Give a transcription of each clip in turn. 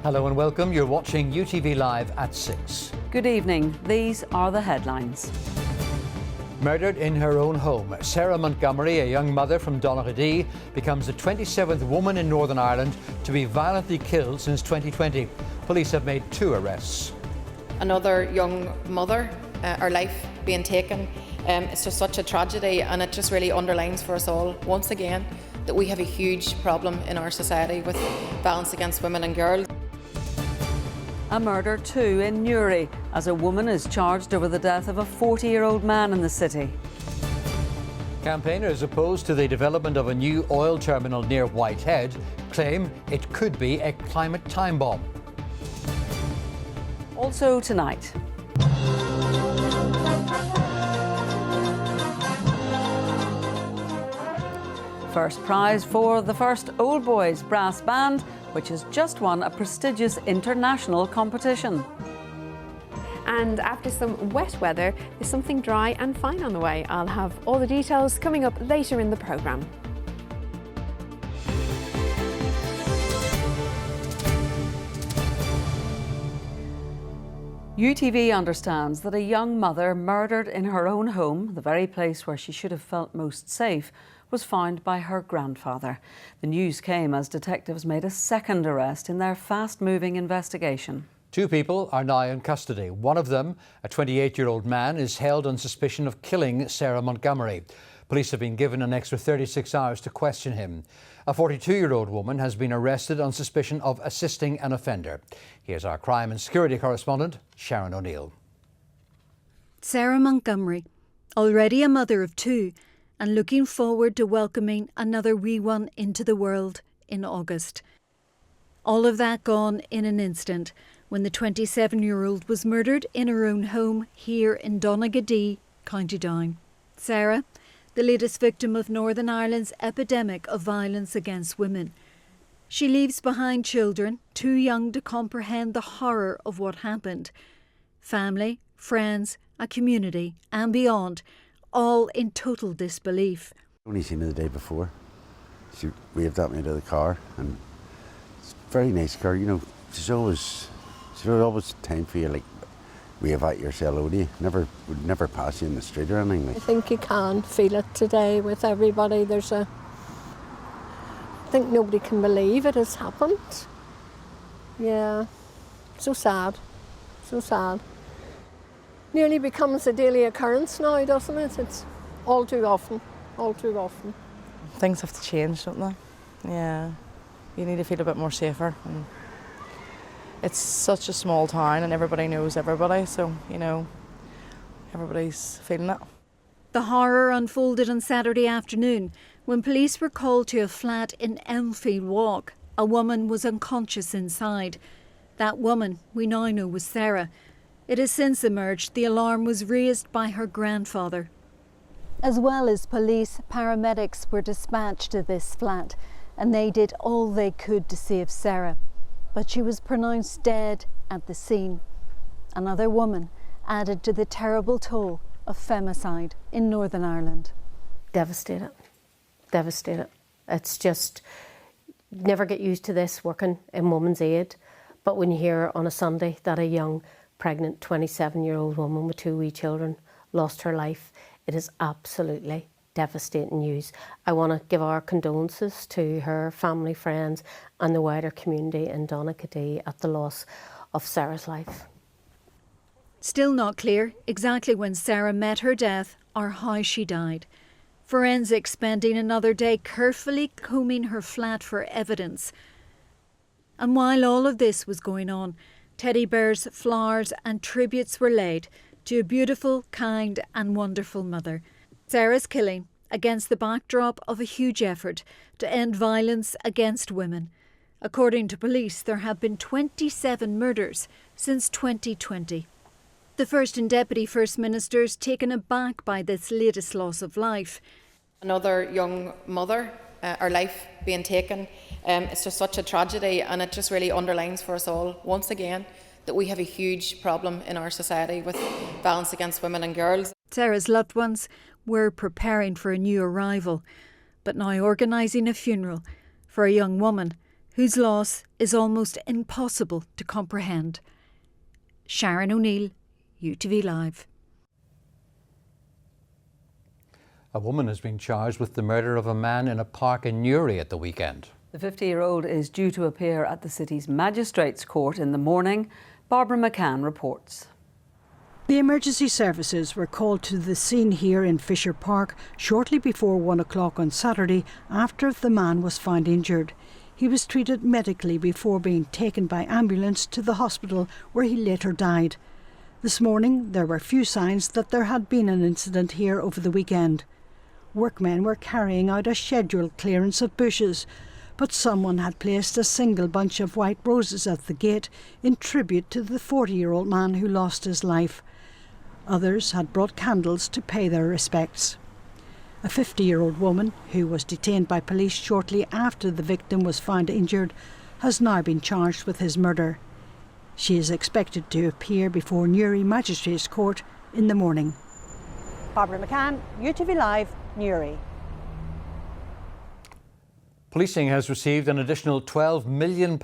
Hello and welcome. You're watching UTV Live at 6. Good evening. These are the headlines. Murdered in her own home, Sarah Montgomery, a young mother from Donaghadee, becomes the 27th woman in Northern Ireland to be violently killed since 2020. Police have made 2 arrests. Another young mother, her life being taken. It's just such a tragedy, and it just really underlines for us all, once again, that we have a huge problem in our society with violence against women and girls. A murder too in Newry, as a woman is charged over the death of a 40-year-old man in the city. Campaigners opposed to the development of a new oil terminal near Whitehead claim it could be a climate time bomb. Also tonight. First prize for the first Old Boys brass band, which has just won a prestigious international competition. And after some wet weather, there's something dry and fine on the way. I'll have all the details coming up later in the programme. UTV understands that a young mother murdered in her own home, the very place where she should have felt most safe, was found by her grandfather. The news came as detectives made a second arrest in their fast-moving investigation. 2 people are now in custody. One of them, a 28-year-old man, is held on suspicion of killing Sarah Montgomery. Police have been given an extra 36 hours to question him. A 42-year-old woman has been arrested on suspicion of assisting an offender. Here's our crime and security correspondent, Sharon O'Neill. Sarah Montgomery, already a mother of 2, and looking forward to welcoming another wee one into the world in August. All of that gone in an instant when the 27-year-old was murdered in her own home here in Donaghadee, County Down. Sarah, the latest victim of Northern Ireland's epidemic of violence against women. She leaves behind children too young to comprehend the horror of what happened. Family, friends, a community and beyond, all in total disbelief. Only seen her the day before. She waved at me to the car, and it's a very nice car. You know, she's always time for you, like wave at you or say hello to you. Would never pass you in the street or anything. I think you can feel it today with everybody. I think nobody can believe it has happened. Yeah, so sad, so sad. Nearly becomes a daily occurrence now, doesn't it? It's all too often, all too often. Things have to change, don't they? Yeah, you need to feel a bit more safer. And it's such a small town and everybody knows everybody, so, you know, everybody's feeling it. The horror unfolded on Saturday afternoon when police were called to a flat in Elmfield Walk. A woman was unconscious inside. That woman we now know was Sarah. It has since emerged the alarm was raised by her grandfather. As well as police, paramedics were dispatched to this flat, and they did all they could to save Sarah. But she was pronounced dead at the scene. Another woman added to the terrible toll of femicide in Northern Ireland. Devastated, devastated. It's just, never get used to this working in Women's Aid, but when you hear on a Sunday that a young pregnant 27-year-old woman with 2 wee children lost her life, it is absolutely devastating news. I want to give our condolences to her family, friends and the wider community in Donaghadee at the loss of Sarah's life. Still not clear exactly when Sarah met her death or how she died. Forensics spending another day carefully combing her flat for evidence. And while all of this was going on, teddy bears, flowers and tributes were laid to a beautiful, kind and wonderful mother. Sarah's killing against the backdrop of a huge effort to end violence against women. According to police, there have been 27 murders since 2020. The First and Deputy First Minister's taken aback by this latest loss of life. Another young mother, her life being taken. It's just such a tragedy, and it just really underlines for us all, once again, that we have a huge problem in our society with violence against women and girls. Sarah's loved ones were preparing for a new arrival, but now organising a funeral for a young woman whose loss is almost impossible to comprehend. Sharon O'Neill, UTV Live. A woman has been charged with the murder of a man in a park in Newry at the weekend. The 50-year-old is due to appear at the city's magistrates' court in the morning. Barbara McCann reports. The emergency services were called to the scene here in Fisher Park shortly before 1 o'clock on Saturday after the man was found injured. He was treated medically before being taken by ambulance to the hospital where he later died. This morning there were few signs that there had been an incident here over the weekend. Workmen were carrying out a scheduled clearance of bushes, but someone had placed a single bunch of white roses at the gate in tribute to the 40-year-old man who lost his life. Others had brought candles to pay their respects. A 50-year-old woman, who was detained by police shortly after the victim was found injured, has now been charged with his murder. She is expected to appear before Newry Magistrates Court in the morning. Barbara McCann, UTV Live, Newry. Policing has received an additional £12 million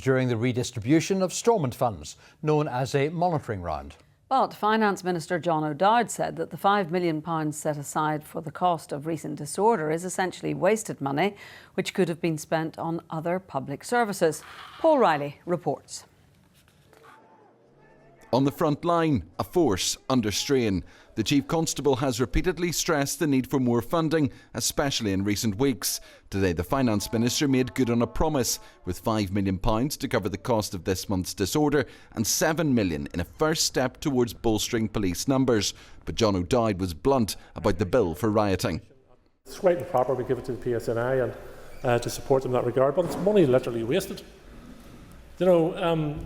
during the redistribution of Stormont funds, known as a monitoring round. But Finance Minister John O'Dowd said that the £5 million set aside for the cost of recent disorder is essentially wasted money, which could have been spent on other public services. Paul Riley reports. On the front line, a force under strain. The Chief Constable has repeatedly stressed the need for more funding, especially in recent weeks. Today, the Finance Minister made good on a promise, with £5 million to cover the cost of this month's disorder and £7 million in a first step towards bolstering police numbers. But John O'Dowd was blunt about the bill for rioting. It's quite improper we give it to the PSNI and to support them in that regard, but it's money literally wasted. You know,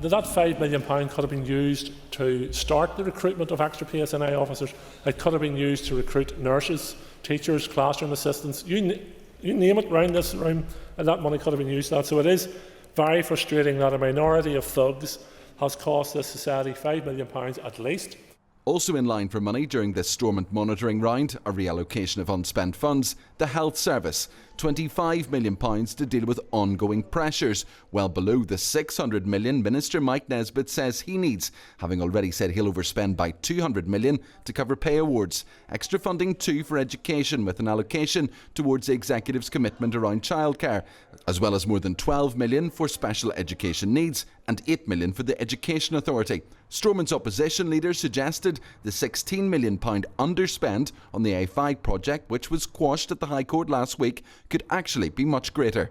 that £5 million could have been used to start the recruitment of extra PSNI officers. It could have been used to recruit nurses, teachers, classroom assistants. You name it around this room, and that money could have been used for that. So it is very frustrating that a minority of thugs has cost this society £5 million at least. Also in line for money during this Stormont monitoring round, a reallocation of unspent funds, the Health Service, £25 million to deal with ongoing pressures, well below the £600 million Minister Mike Nesbitt says he needs, having already said he'll overspend by £200 million to cover pay awards. Extra funding too for education, with an allocation towards the Executive's commitment around childcare, as well as more than £12 million for special education needs and £8 million for the Education Authority. Stormont's opposition leader suggested the £16 million underspend on the A5 project, which was quashed at the High Court last week, could actually be much greater.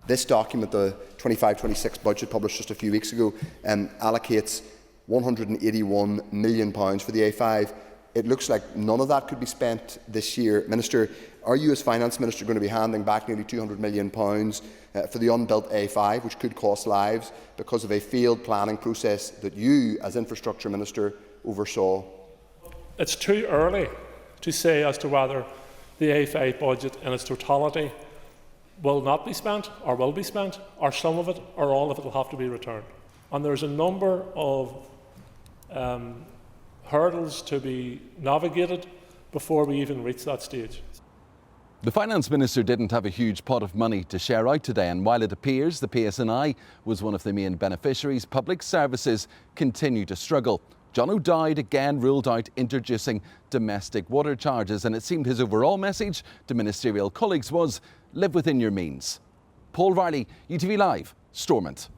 This document, the 25-26 budget published just a few weeks ago, allocates £181 million for the A5. It looks like none of that could be spent this year. Minister, are you as Finance Minister going to be handing back nearly £200 million for the unbuilt A5, which could cost lives because of a failed planning process that you, as Infrastructure Minister, oversaw? It's too early to say as to whether the A5 budget in its totality will not be spent, or will be spent, or some of it, or all of it will have to be returned. And there's a number of hurdles to be navigated before we even reach that stage. The Finance Minister didn't have a huge pot of money to share out today, and while it appears the PSNI was one of the main beneficiaries, public services continue to struggle. John O'Dowd again ruled out introducing domestic water charges, and it seemed his overall message to ministerial colleagues was, live within your means. Paul Riley, UTV Live, Stormont.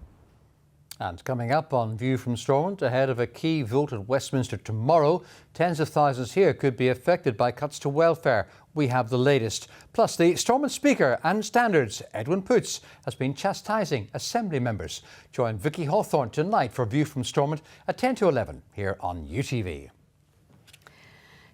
And coming up on View from Stormont, ahead of a key vote at Westminster tomorrow, tens of thousands here could be affected by cuts to welfare. We have the latest. Plus, the Stormont Speaker and Standards, Edwin Poots, has been chastising Assembly members. Join Vicky Hawthorne tonight for View from Stormont at 10 to 11 here on UTV.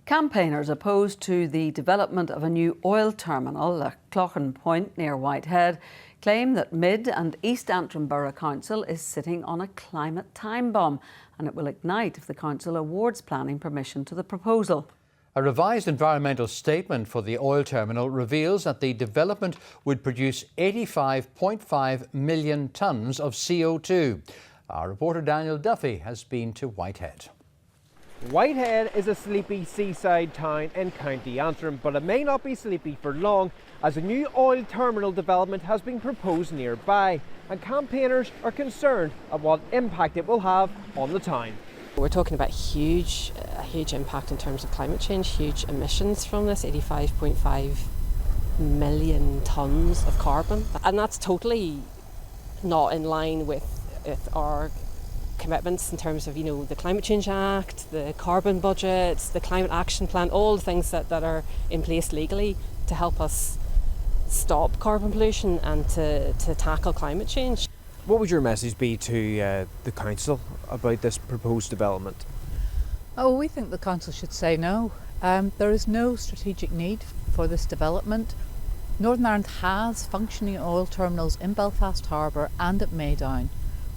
Campaigners opposed to the development of a new oil terminal at Cloughan Point near Whitehead claim that Mid and East Antrim Borough Council is sitting on a climate time bomb, and it will ignite if the council awards planning permission to the proposal. A revised environmental statement for the oil terminal reveals that the development would produce 85.5 million tonnes of CO2. Our reporter Daniel Duffy has been to Whitehead. Whitehead is a sleepy seaside town in County Antrim, but it may not be sleepy for long as a new oil terminal development has been proposed nearby, and campaigners are concerned at what impact it will have on the town. We're talking about a huge impact in terms of climate change, huge emissions from this, 85.5 million tonnes of carbon. And that's totally not in line with our commitments in terms of, the Climate Change Act, the carbon budgets, the Climate Action Plan, all the things that are in place legally to help us stop carbon pollution and to tackle climate change. What would your message be to the council about this proposed development? Oh, we think the council should say no. There is no strategic need for this development. Northern Ireland has functioning oil terminals in Belfast Harbour and at Maydown.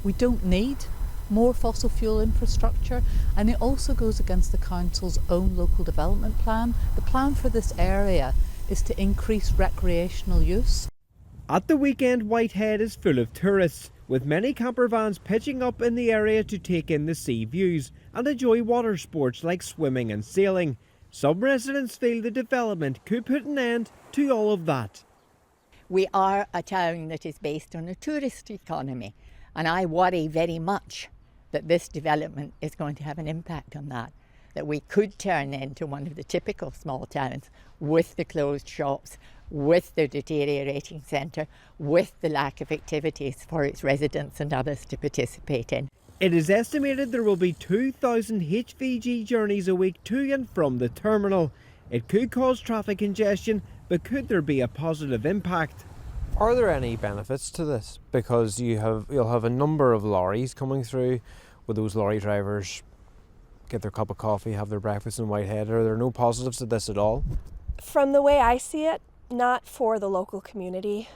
We don't need more fossil fuel infrastructure, and it also goes against the council's own local development plan. The plan for this area is to increase recreational use. At the weekend, Whitehead is full of tourists, with many camper vans pitching up in the area to take in the sea views and enjoy water sports like swimming and sailing. Some residents feel the development could put an end to all of that. We are a town that is based on a tourist economy, and I worry very much that this development is going to have an impact on that we could turn into one of the typical small towns with the closed shops, with the deteriorating centre, with the lack of activities for its residents and others to participate in. It is estimated there will be 2,000 HVG journeys a week to and from the terminal. It could cause traffic congestion, but could there be a positive impact? Are there any benefits to this? Because you'll have a number of lorries coming through. Will those lorry drivers get their cup of coffee, have their breakfast in Whitehead? Are there no positives to this at all? From the way I see it, not for the local community.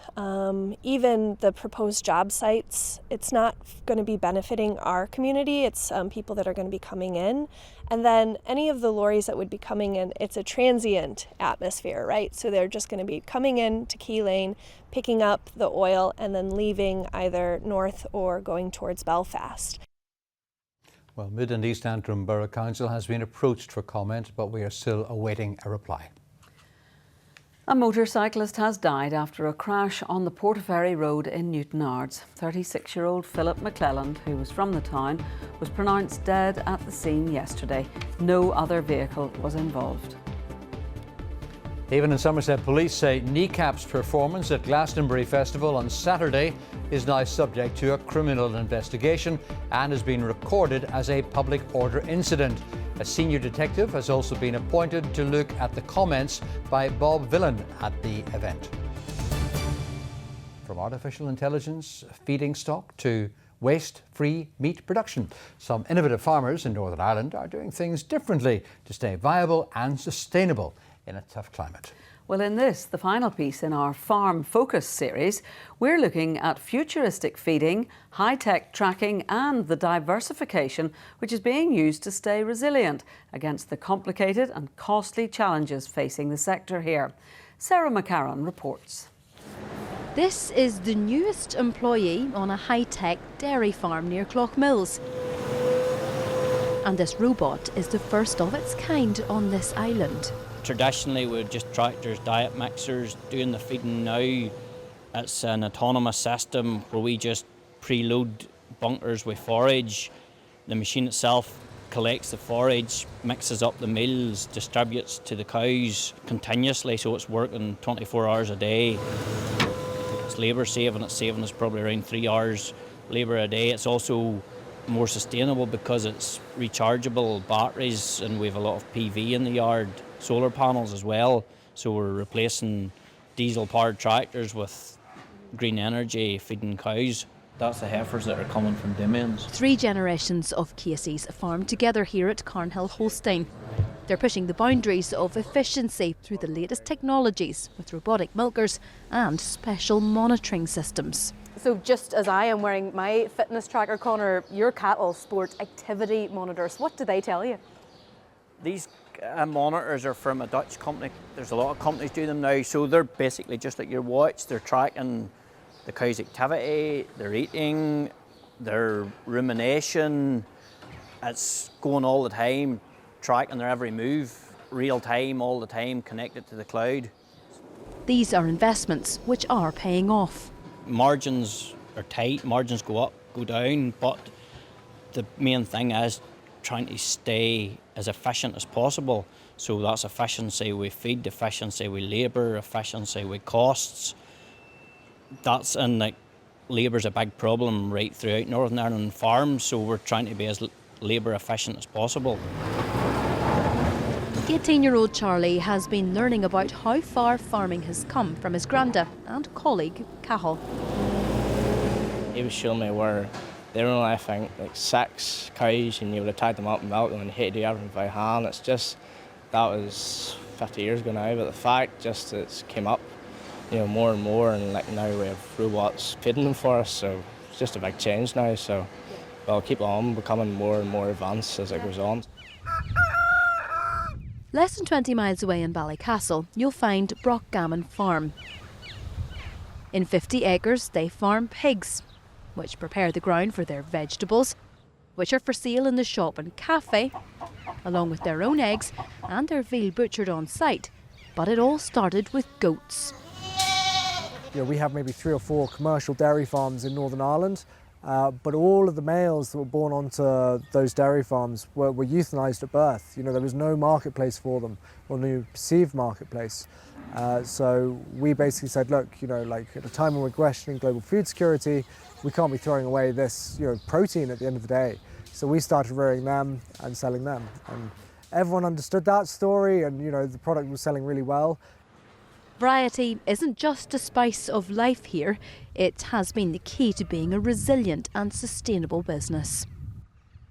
Even the proposed job sites, it's not going to be benefiting our community. It's people that are going to be coming in. And then any of the lorries that would be coming in, it's a transient atmosphere, right? So they're just going to be coming in to Key Lane, picking up the oil, and then leaving either north or going towards Belfast. Well, Mid and East Antrim Borough Council has been approached for comment, but we are still awaiting a reply. A motorcyclist has died after a crash on the Portaferry Road in Newtownards. 36-year-old Philip McClelland, who was from the town, was pronounced dead at the scene yesterday. No other vehicle was involved. Even in Somerset, police say Kneecap's performance at Glastonbury Festival on Saturday is now subject to a criminal investigation and has been recorded as a public order incident. A senior detective has also been appointed to look at the comments by Bob Villan at the event. From artificial intelligence feeding stock to waste-free meat production, some innovative farmers in Northern Ireland are doing things differently to stay viable and sustainable in a tough climate. Well, in this, the final piece in our Farm Focus series, we're looking at futuristic feeding, high-tech tracking and the diversification which is being used to stay resilient against the complicated and costly challenges facing the sector here. Sarah McCarron reports. This is the newest employee on a high-tech dairy farm near Clough-Mills. And this robot is the first of its kind on this island. Traditionally, we're just tractors, diet mixers, doing the feeding now. It's an autonomous system where we just preload bunkers with forage. The machine itself collects the forage, mixes up the meals, distributes to the cows continuously, so it's working 24 hours a day. It's labour saving, it's saving us probably around 3 hours labour a day. It's also more sustainable because it's rechargeable batteries and we have a lot of PV in the yard. Solar panels as well, so we're replacing diesel-powered tractors with green energy feeding cows. That's the heifers that are coming from Dimians. 3 generations of Casey's farm together here at Carnhill Holstein. They're pushing the boundaries of efficiency through the latest technologies with robotic milkers and special monitoring systems. So just as I am wearing my fitness tracker, Connor, your cattle sport activity monitors. What do they tell you? These monitors are from a Dutch company. There's a lot of companies doing them now, so they're basically just like your watch. They're tracking the cow's activity, their eating, their rumination. It's going all the time, tracking their every move, real time, all the time, connected to the cloud. These are investments which are paying off. Margins are tight, margins go up, go down, but the main thing is trying to stay as efficient as possible. So that's efficiency with feed, efficiency with labour, efficiency with costs. That's in like labour's a big problem right throughout Northern Ireland farms, so we're trying to be as labour efficient as possible. 18-year-old Charlie has been learning about how far farming has come from his granda and colleague Cathal. He was showing me where there were only, I think, like 6 cows, and you would have tied them up and milked them, and you had to do everything by hand. It's just, that was 50 years ago now, but the fact just it's came up, you know, more and more, and like now we have robots feeding them for us, so it's just a big change now. So we'll keep on becoming more and more advanced as it goes on. Less than 20 miles away in Ballycastle, you'll find Brockgammon Farm. In 50 acres, they farm pigs, which prepare the ground for their vegetables, which are for sale in the shop and cafe, along with their own eggs and their veal butchered on site. But it all started with goats. You know, we have maybe 3 or 4 commercial dairy farms in Northern Ireland, but all of the males that were born onto those dairy farms were euthanized at birth. You know, there was no marketplace for them, or no perceived marketplace. So we basically said, look, you know, like at a time when we're questioning global food security, we can't be throwing away this, you know, protein at the end of the day. So we started rearing them and selling them. And everyone understood that story, and, you know, the product was selling really well. Variety isn't just a spice of life here, it has been the key to being a resilient and sustainable business.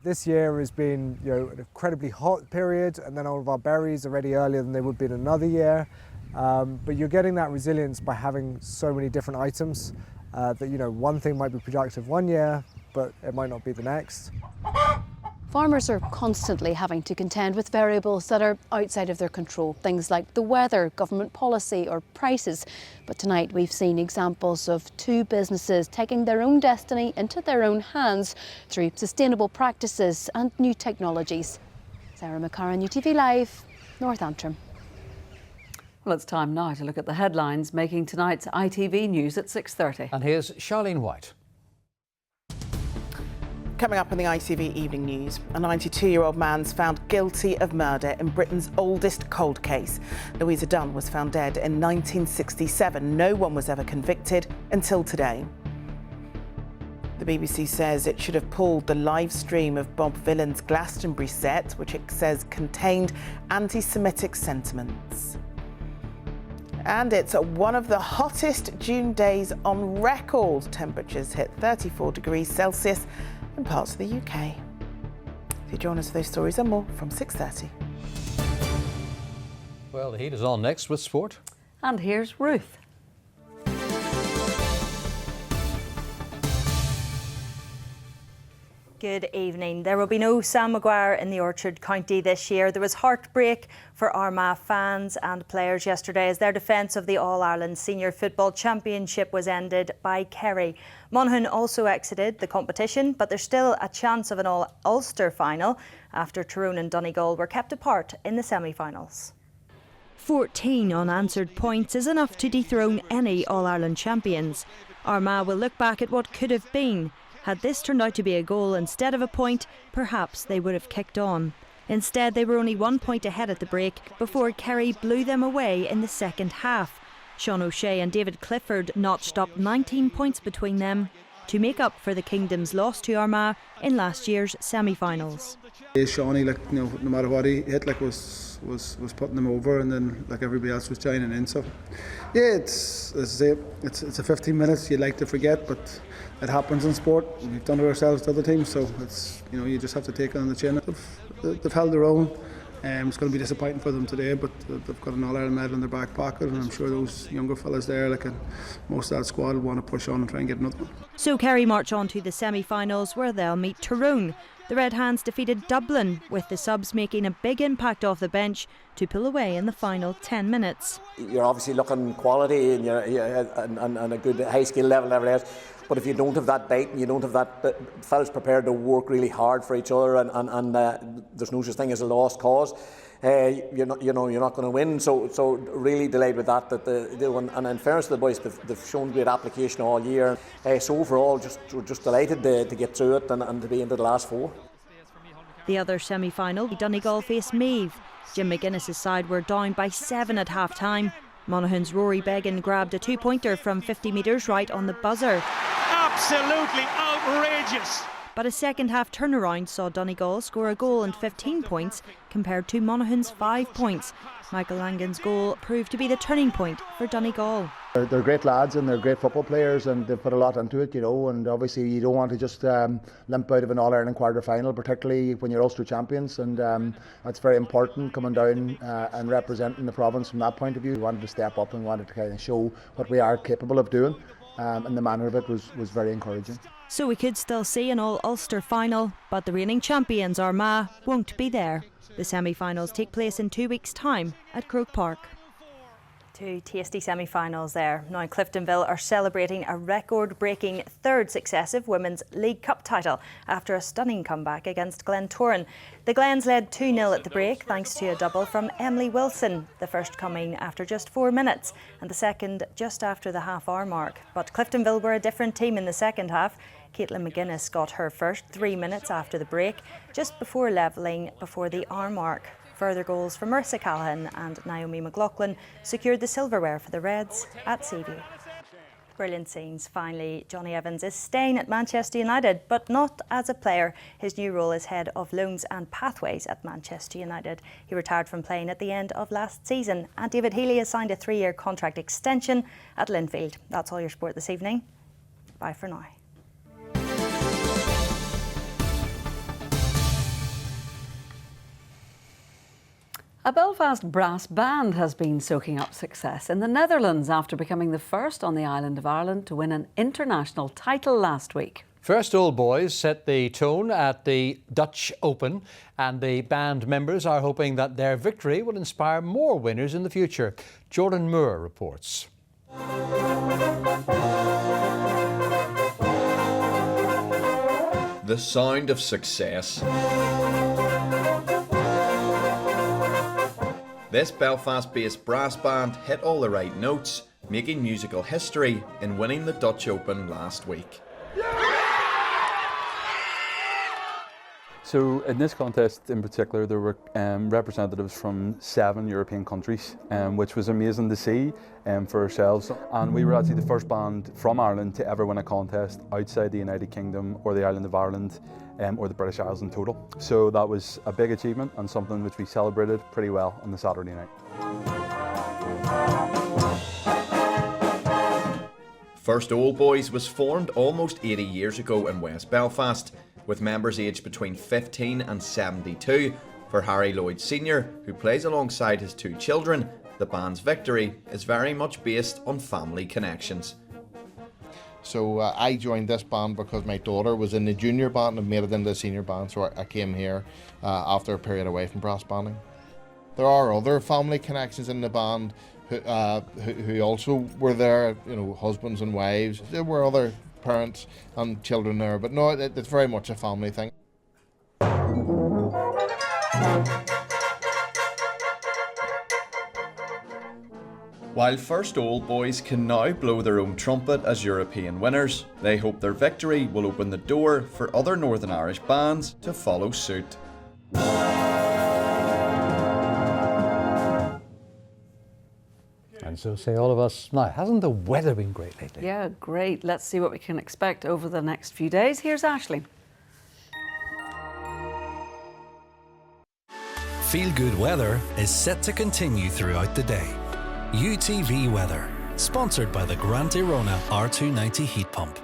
This year has been, you know, an incredibly hot period, and then all of our berries are ready earlier than they would be in another year. But you're getting that resilience by having so many different items that, you know, one thing might be productive one year, but it might not be the next. Farmers are constantly having to contend with variables that are outside of their control, things like the weather, government policy or prices. But tonight we've seen examples of 2 businesses taking their own destiny into their own hands through sustainable practices and new technologies. Sarah McCarran, UTV Live, North Antrim. Well, it's time now to look at the headlines making tonight's ITV news at 6:30. And here's Charlene White. Coming up in the ITV Evening News, a 92-year-old man's found guilty of murder in Britain's oldest cold case. Louisa Dunn was found dead in 1967. No one was ever convicted until today. The BBC says it should have pulled the live stream of Bob Vylan's Glastonbury set, which it says contained anti-Semitic sentiments. And it's one of the hottest June days on record. Temperatures hit 34 degrees Celsius in parts of the UK. If you join us for those stories and more from 6:30. Well, the heat is on. Next with sport. And here's Ruth. Good evening. There will be no Sam Maguire in the Orchard County this year. There was heartbreak for Armagh fans and players yesterday as their defence of the All-Ireland Senior Football Championship was ended by Kerry. Monaghan also exited the competition, but there's still a chance of an All-Ulster final after Tyrone and Donegal were kept apart in the semi-finals. 14 unanswered points is enough to dethrone any All-Ireland champions. Armagh will look back at what could have been. Had this turned out to be a goal instead of a point, perhaps they would have kicked on. Instead, they were only 1 point ahead at the break before Kerry blew them away in the second half. Sean O'Shea and David Clifford notched up 19 points between them to make up for the Kingdom's loss to Armagh in last year's semi-finals. Shawnee, like, you know, no matter what he hit, like was putting them over, and then like everybody else was joining in. So yeah, it's a 15 minutes you'd like to forget, but it happens in sport. We've done it ourselves to other teams, so it's, you know, you just have to take it on the chin. They've held their own. It's going to be disappointing for them today, but they've got an All-Ireland medal in their back pocket, and I'm sure those younger fellas there, like most of that squad, will want to push on and try and get another one. So Kerry march on to the semi-finals where they'll meet Tyrone. The Red Hands defeated Dublin, with the subs making a big impact off the bench to pull away in the final 10 minutes. You're obviously looking quality and and a good high skill level and everything else. But if you don't have that bite and you don't have that fellas prepared to work really hard for each other and there's no such thing as a lost cause. You're not going to win. So really delighted with that. And in fairness to the boys, they've shown great application all year. So overall, we're just delighted to get through it and to be into the last 4. The other semi-final, Donegal faced Meath. Jim McGuinness's side were down by 7 at half-time. Monaghan's Rory Began grabbed a 2-pointer from 50 metres right on the buzzer. Absolutely outrageous! But a second-half turnaround saw Donegal score a goal and 15 points compared to Monaghan's 5 points. Michael Langan's goal proved to be the turning point for Donegal. They're great lads and they're great football players and they've put a lot into it, and obviously you don't want to just limp out of an All-Ireland quarter-final, particularly when you're Ulster champions, and that's very important, coming down and representing the province from that point of view. We wanted to step up and wanted to kind of show what we are capable of doing, and the manner of it was very encouraging. So we could still see an all-Ulster final, but the reigning champions Armagh won't be there. The semi-finals take place in 2 weeks' time at Croke Park. 2 tasty semi-finals there. Now Cliftonville are celebrating a record-breaking 3rd successive Women's League Cup title after a stunning comeback against Glentoran. The Glens led 2-0 at the break thanks to a double from Emily Wilson, the first coming after just 4 minutes and the second just after the half-hour mark. But Cliftonville were a different team in the second half. Caitlin McGuinness got her first 3 minutes after the break, just before levelling before the hour mark. Further goals from Marissa Callahan and Naomi McLaughlin secured the silverware for the Reds at Seaview. Brilliant scenes. Finally, Johnny Evans is staying at Manchester United, but not as a player. His new role is head of loans and pathways at Manchester United. He retired from playing at the end of last season, and David Healy has signed a 3-year contract extension at Linfield. That's all your sport this evening. Bye for now. A Belfast brass band has been soaking up success in the Netherlands after becoming the first on the island of Ireland to win an international title last week. First Old Boys set the tone at the Dutch Open, and the band members are hoping that their victory will inspire more winners in the future. Jordan Moore reports. The sound of success. This Belfast-based brass band hit all the right notes, making musical history in winning the Dutch Open last week. So in this contest in particular, there were representatives from 7 European countries, which was amazing to see for ourselves. And we were actually the first band from Ireland to ever win a contest outside the United Kingdom or the island of Ireland, or the British Isles in total. So that was a big achievement and something which we celebrated pretty well on the Saturday night. First Old Boys was formed almost 80 years ago in West Belfast, with members aged between 15 and 72. For Harry Lloyd Sr., who plays alongside his 2 children, the band's victory is very much based on family connections. So I joined this band because my daughter was in the junior band and made it into the senior band, so I came here after a period away from brass banding. There are other family connections in the band who also were there, husbands and wives. There were other parents and children there, but no, it's very much a family thing. While First Old Boys can now blow their own trumpet as European winners, they hope their victory will open the door for other Northern Irish bands to follow suit. And so say all of us, now, hasn't the weather been great lately? Yeah, great. Let's see what we can expect over the next few days. Here's Ashley. Feel good weather is set to continue throughout the day. UTV weather, sponsored by the Grant Irona R290 heat pump.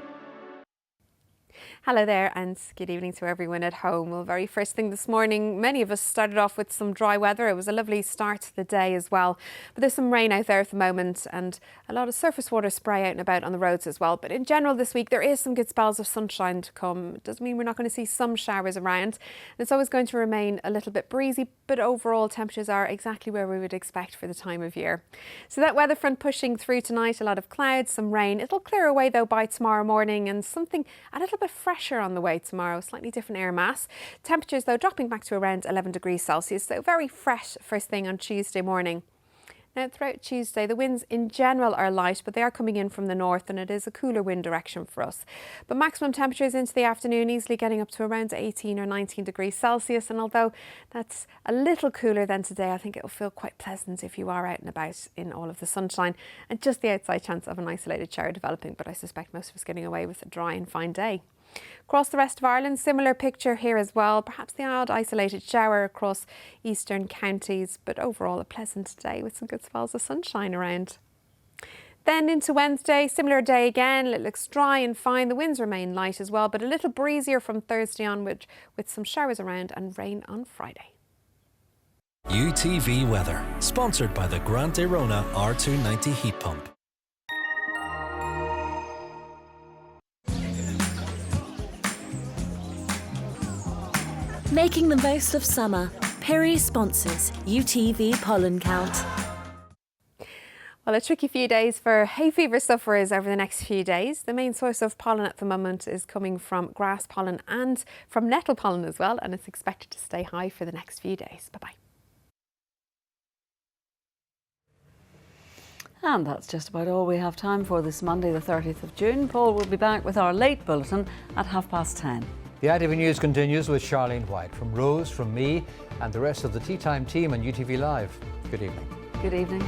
Hello there and good evening to everyone at home. Well, very first thing this morning, many of us started off with some dry weather. It was a lovely start to the day as well. But there's some rain out there at the moment and a lot of surface water spray out and about on the roads as well. But in general this week, there is some good spells of sunshine to come. It doesn't mean we're not going to see some showers around. It's always going to remain a little bit breezy, but overall temperatures are exactly where we would expect for the time of year. So that weather front pushing through tonight, a lot of clouds, some rain. It'll clear away though by tomorrow morning and something a little bit fresh fresher on the way tomorrow, slightly different air mass. Temperatures, though, dropping back to around 11 degrees Celsius, so very fresh first thing on Tuesday morning. Now, throughout Tuesday, the winds in general are light, but they are coming in from the north, and it is a cooler wind direction for us. But maximum temperatures into the afternoon easily getting up to around 18 or 19 degrees Celsius. And although that's a little cooler than today, I think it will feel quite pleasant if you are out and about in all of the sunshine, and just the outside chance of an isolated shower developing. But I suspect most of us getting away with a dry and fine day. Across the rest of Ireland, similar picture here as well. Perhaps the odd isolated shower across eastern counties, but overall a pleasant day with some good spells of sunshine around. Then into Wednesday, similar day again. It looks dry and fine. The winds remain light as well, but a little breezier from Thursday onward with some showers around and rain on Friday. UTV weather, sponsored by the Grant Arona R290 heat pump. Making the most of summer. Perry sponsors UTV pollen count. Well, a tricky few days for hay fever sufferers over the next few days. The main source of pollen at the moment is coming from grass pollen and from nettle pollen as well, and it's expected to stay high for the next few days. Bye-bye. And that's just about all we have time for this Monday, the 30th of June. Paul will be back with our late bulletin at 10:30. The ITV News continues with Charlene White. From Rose, from me, and the rest of the Tea Time team on UTV Live. Good evening. Good evening.